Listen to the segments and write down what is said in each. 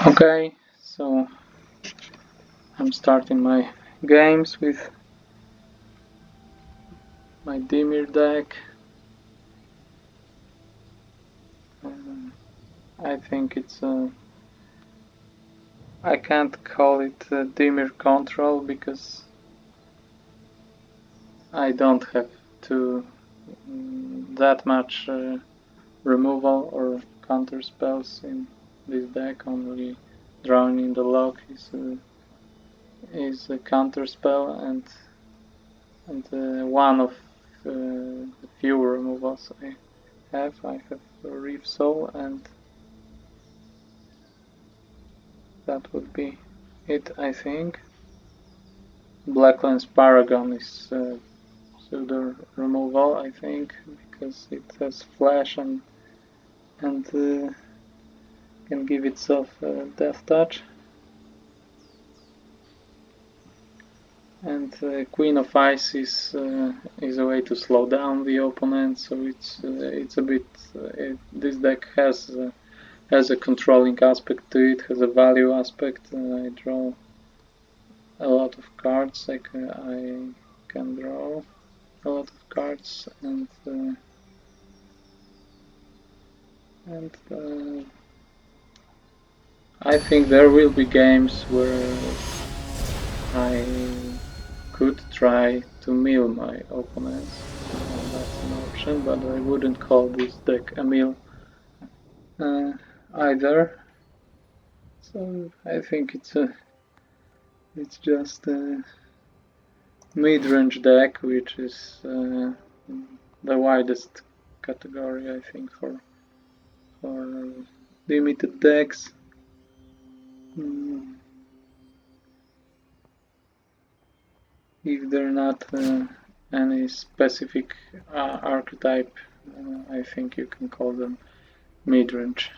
Okay, so I'm starting my games with my Dimir deck. I think it's I can't call it Dimir control because I don't have that much removal or counter spells in this deck. Only drawing in the lock is a counter spell and one of the few removals I have. I have Reef Soul, and that would be it, I think. Blackland's Paragon is pseudo removal, I think, because it has flash and can give itself death touch. And Queen of Ice is a way to slow down the opponent, so it's a bit. This deck has a controlling aspect to it, has a value aspect. I draw a lot of cards. I can draw a lot of cards, and I think there will be games where I could try to mill my opponents. That's an option, but I wouldn't call this deck a mill either. So I think it's just a mid-range deck, which is the widest category, I think, for limited decks. If they're not any specific archetype, I think you can call them mid-range.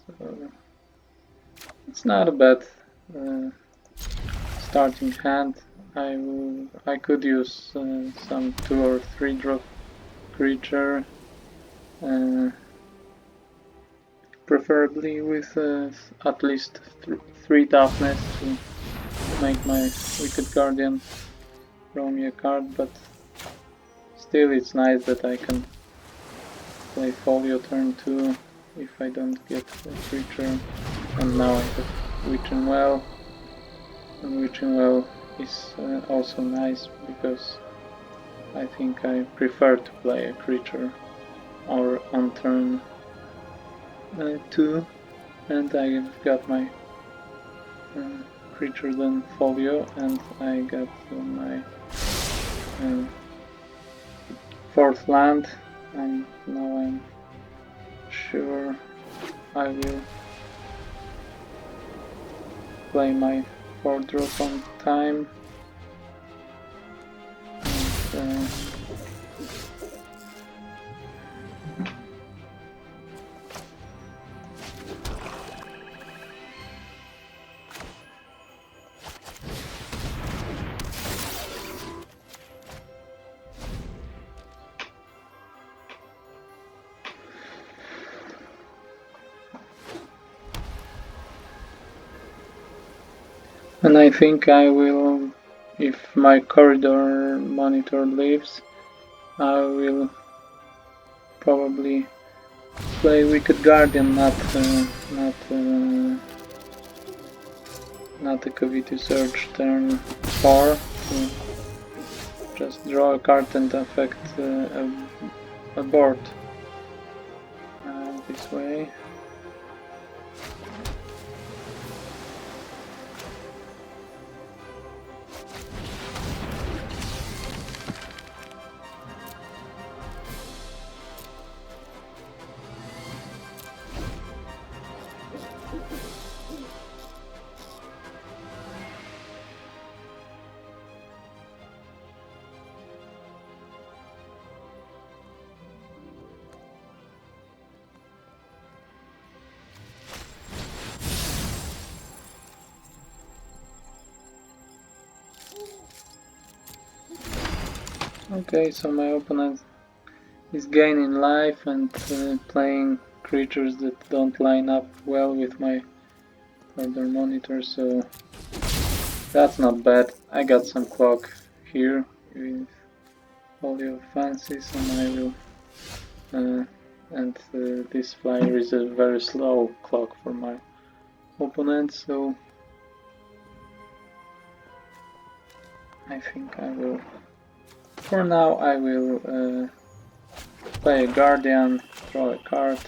So it's not a bad starting hand. I could use some 2 or 3 drop creature, preferably with at least 3 toughness to make my Wicked Guardian draw me a card, but still it's nice that I can play Folio turn 2 if I don't get a creature, and now I have Witching Well, and Witching Well is also nice because I think I prefer to play a creature or on turn 2, and I've got my creature then Folio, and I got my 4th land, and now I'm sure I will play my 4th drop on time. And, and I think I will, if my corridor monitor leaves, I will probably play Wicked Guardian, not a Cavity Surge turn 4, to just draw a card and affect a board this way. Okay, so my opponent is gaining life and playing creatures that don't line up well with my other monitor, so that's not bad. I got some clock here with all your fancies, and I will and this flyer is a very slow clock for my opponent, so I think I will, for now I will play a guardian, draw a card,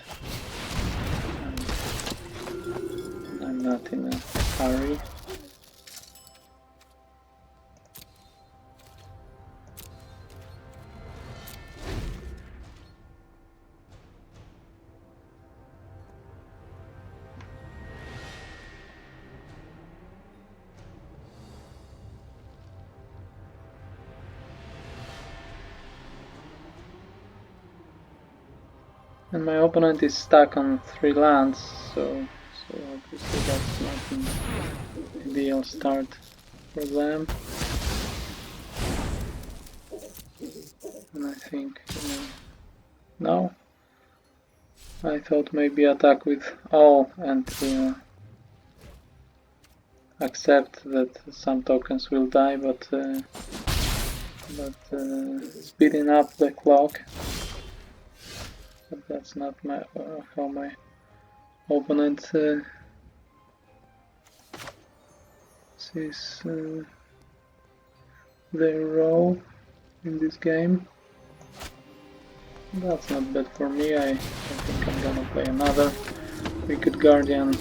and I'm not in a hurry. And my opponent is stuck on 3 lands, so obviously that's not an ideal start for them. And I think, no, I thought maybe attack with all and accept that some tokens will die, but speeding up the clock. But that's not my how my opponent sees their role in this game. That's not bad for me. I think I'm gonna play another Wicked Guardian,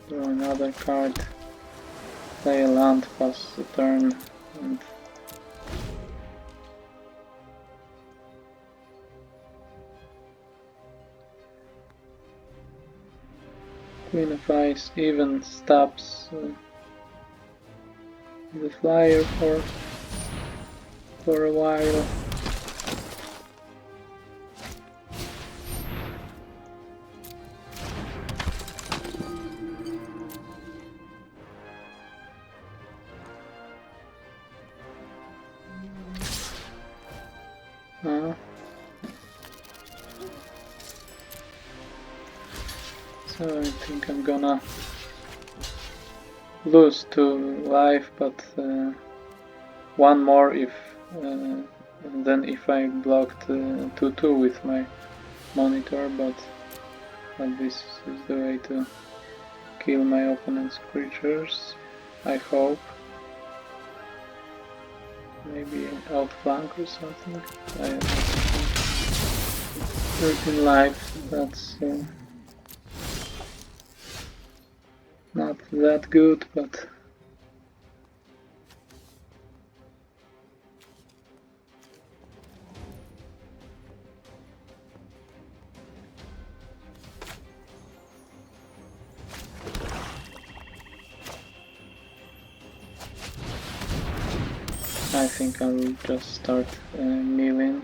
draw another card, play a land, pass the turn, and Queen of Ice even stops the flyer for a while. So I think I'm gonna lose 2 life, but 1 more if than if I blocked 2-2 with my monitor, but this is the way to kill my opponent's creatures, I hope. Maybe outflank or something. I have 13 life, that's not that good, but I think I will just start milling.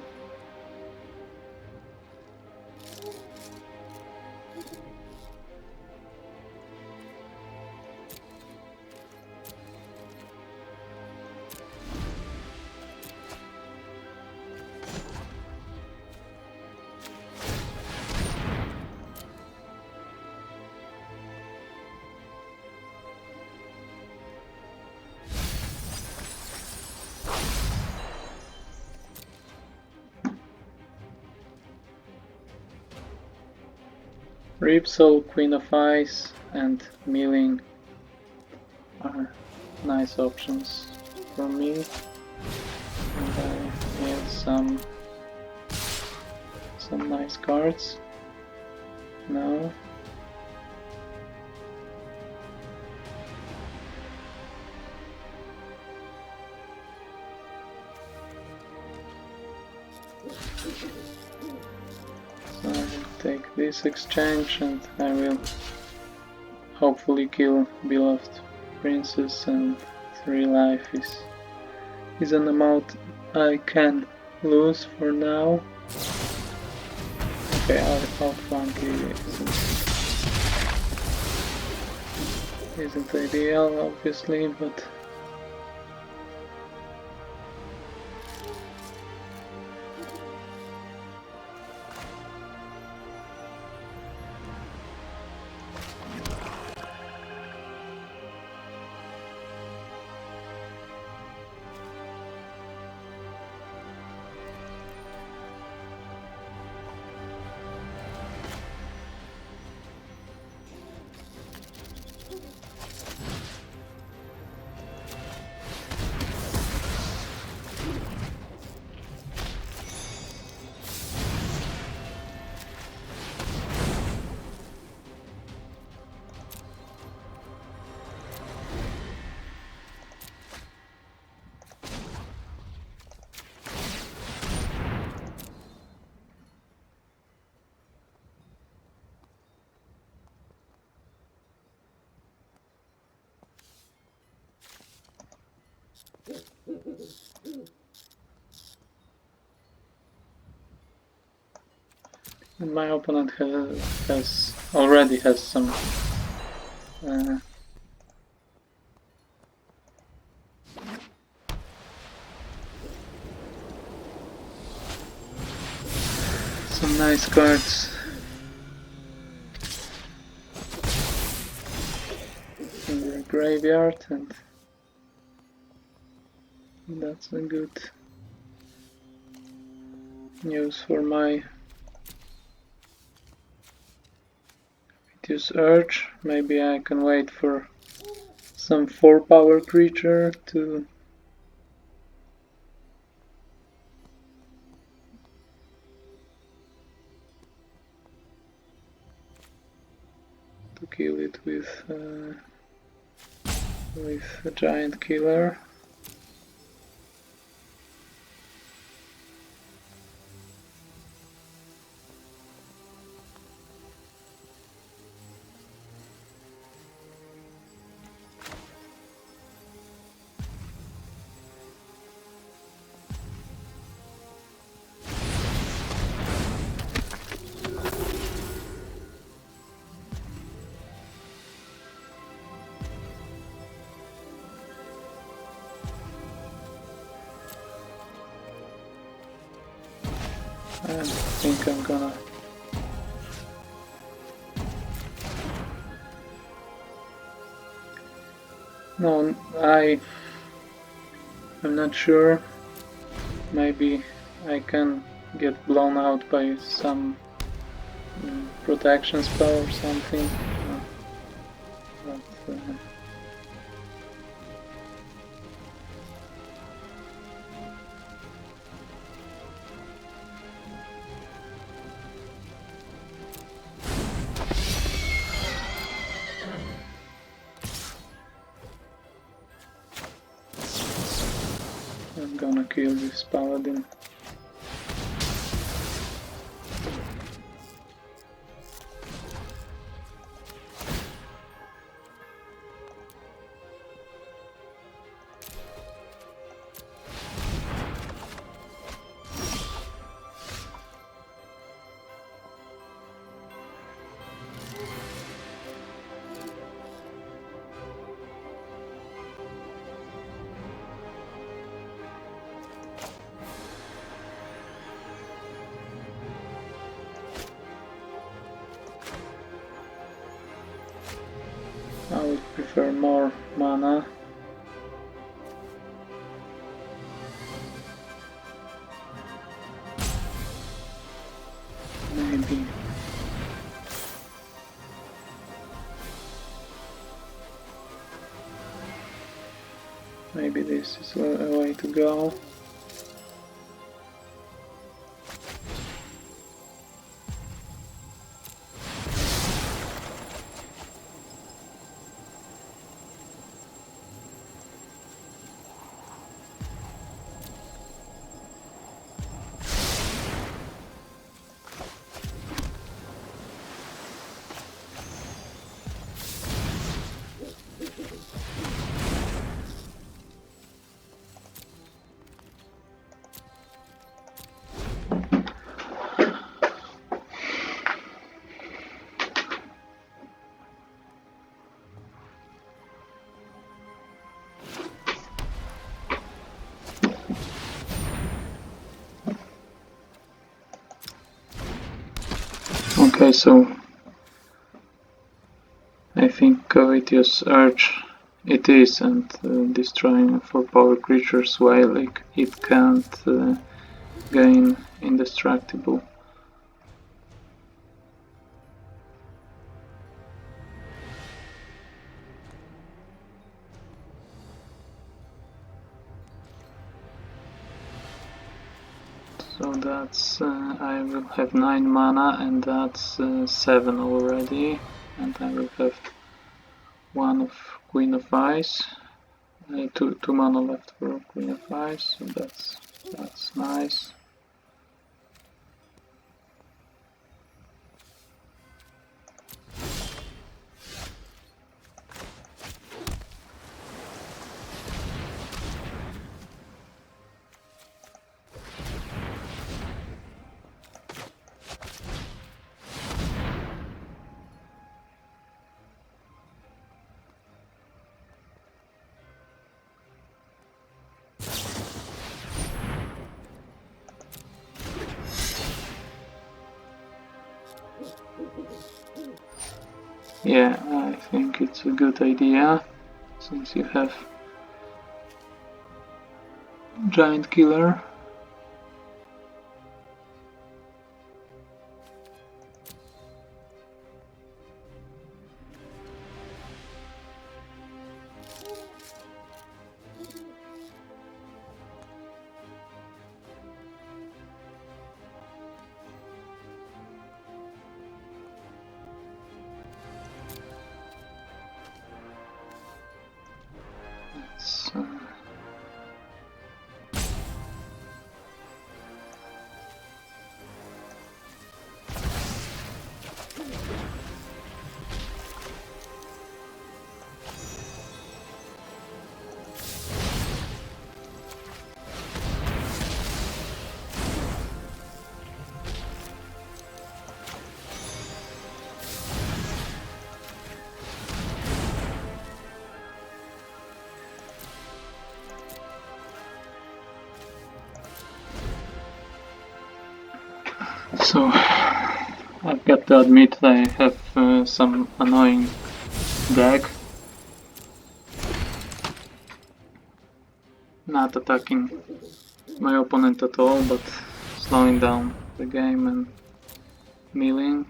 Ripsoul, Queen of Ice, and milling are nice options for me. And I have some nice cards now. So I will take this exchange and I will hopefully kill Beloved Princess, and 3 life is an amount I can lose for now. Okay, outflank isn't ideal, obviously, but And my opponent already has some some nice cards in the graveyard, and that's a good news for my Vitious Urge. Maybe I can wait for some 4-power creature to kill it with a giant killer. I think I'm gonna no, I'm not sure. Maybe I can get blown out by some protection spell or something. But, I'm gonna kill this paladin. I would prefer more mana. Maybe this is a way to go. Okay, so I think Vitious Urge it is, and destroying 4-power creatures while it can't gain indestructible. So that's I will have 9 mana, and that's 7 already, and I will have 1 of Queen of Ice, 2 mana left for Queen of Ice, so that's nice. Yeah, I think it's a good idea, since you have giant killer. So, so I've got to admit I have some annoying deck. Not attacking my opponent at all, but slowing down the game and milling.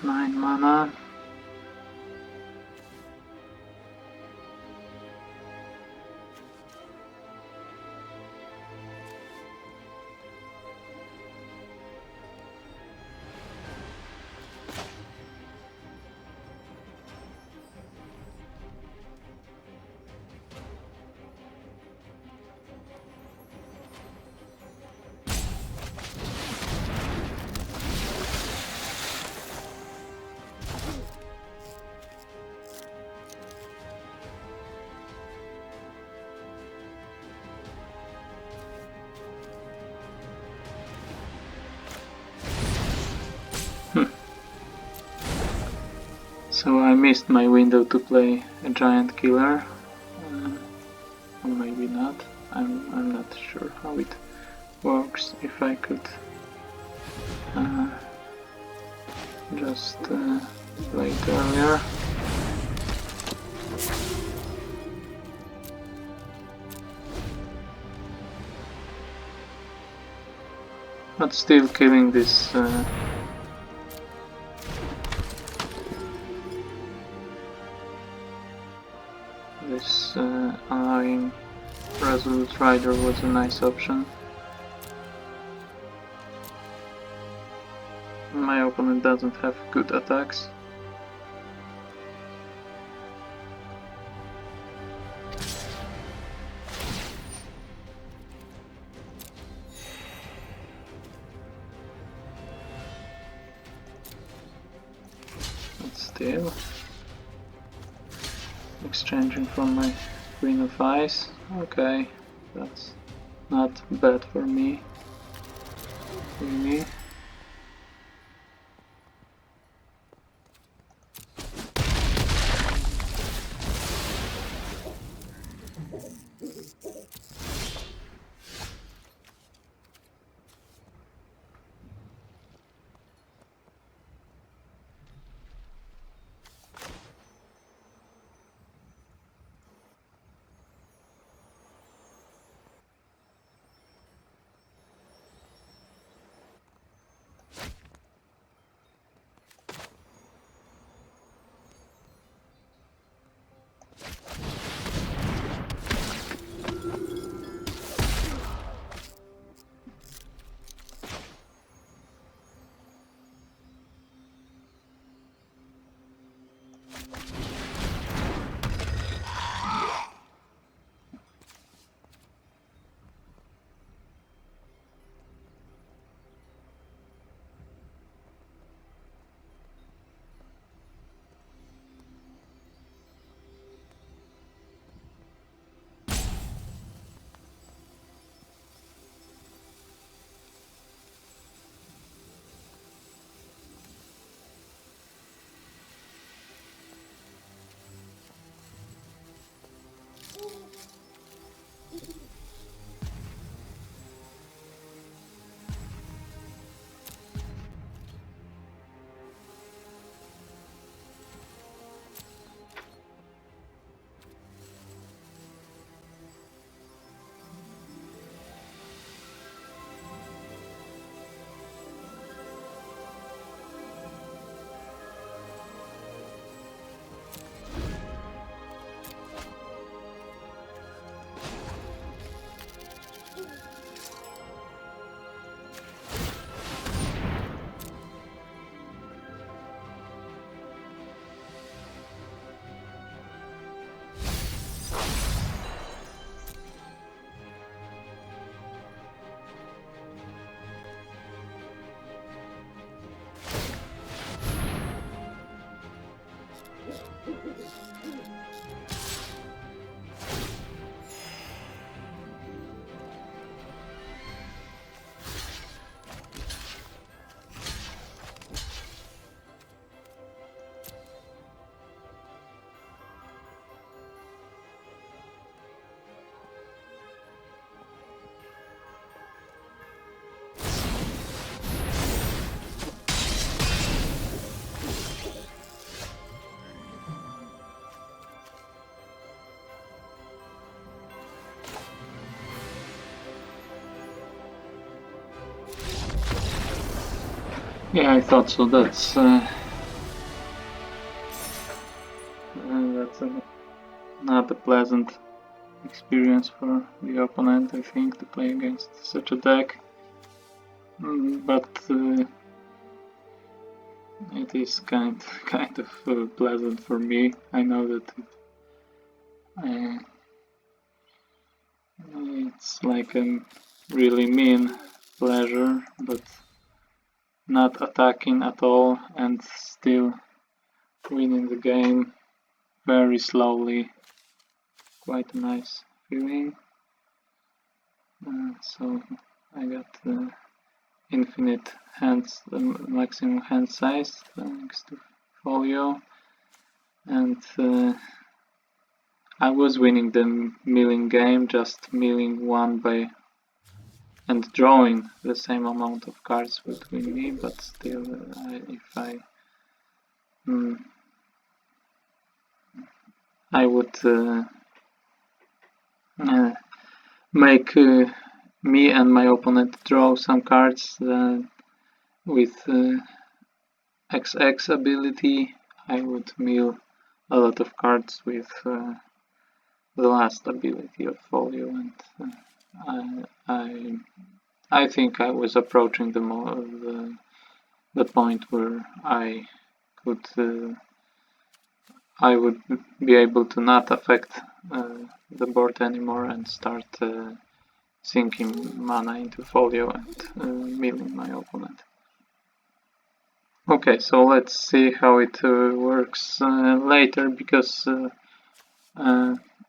Nine mana. So I missed my window to play a giant killer, or maybe not. I'm not sure how it works. If I could just play it earlier. But still killing this annoying Resolute Rider was a nice option. My opponent doesn't have good attacks. But still, exchanging from my Queen of Ice. Okay, that's not bad for me, really. Yeah, I thought so. That's not a pleasant experience for the opponent, I think, to play against such a deck. But it is kind of pleasant for me. I know that it's like a really mean pleasure, but not attacking at all and still winning the game very slowly. Quite a nice feeling. So I got infinite hands, the maximum hand size thanks to folio, and I was winning the milling game, just milling one by and drawing the same amount of cards between me, but still, if I would make me and my opponent draw some cards with XX ability, I would mill a lot of cards with the last ability of folio, and I think I was approaching the point where I would be able to not affect the board anymore and start sinking mana into folio and milling my opponent. Okay, so let's see how it works later, because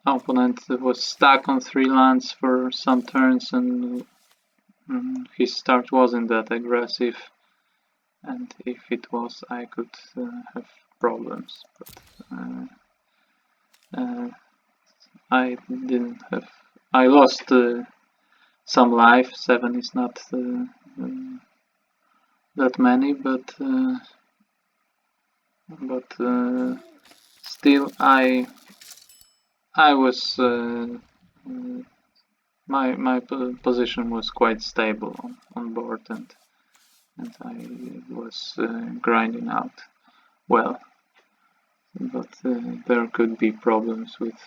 opponent was stuck on 3 lands for some turns, and his start wasn't that aggressive, and if it was, I could have problems, but I didn't have. I lost some life. 7 is not that many, but still I was my position was quite stable on board, and I was grinding out well. But there could be problems with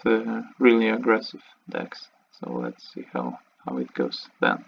really aggressive decks. So let's see how it goes then.